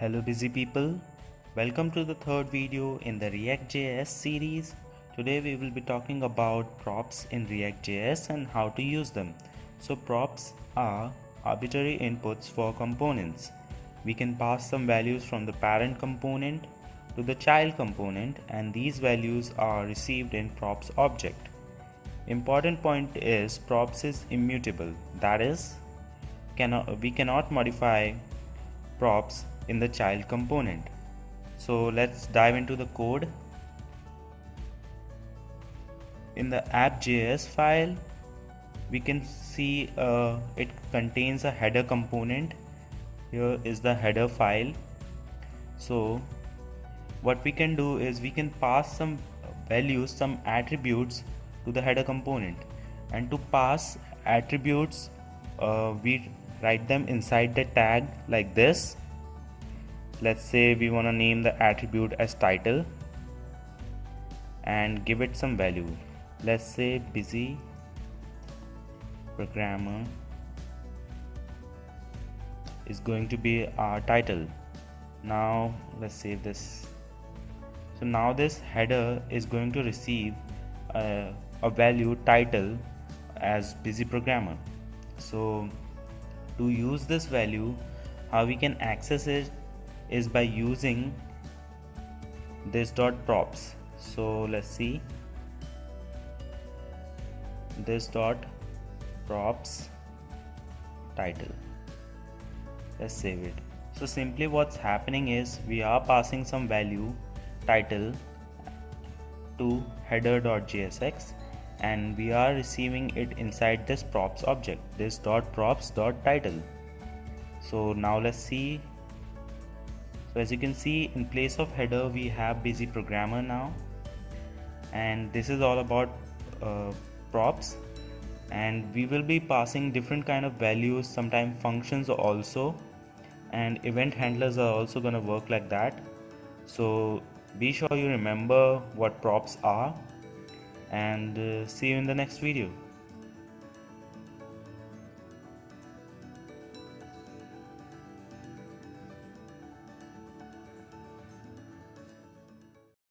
Hello busy people, welcome to the third video in the ReactJS series. Today we will be talking about props in ReactJS and how to use them. So props are arbitrary inputs for components. We can pass some values from the parent component to the child component, and these values are received in props object. Important point is props is immutable, that is, we cannot modify props in the child component. So let's dive into the code. In the app.js file, we can see it contains a header component. Here is the header file. So what we can do is we can pass some values, some attributes to the header component, and to pass attributes we write them inside the tag like this. Let's say we want to name the attribute as title and give it some value. Let's say busy programmer is going to be our title. Now let's save this. So now this header is going to receive a value title as busy programmer. So to use this value, how we can access it is by using this dot props. So let's see, this dot props title. Let's save it. So simply what's happening is we are passing some value title to header.jsx, and we are receiving it inside this props object, this dot props dot title. So now let's see. So as you can see, in place of header we have busy programmer now, and this is all about props. And we will be passing different kind of values, sometimes functions also, and event handlers are also going to work like that. So be sure you remember what props are, and see you in the next video.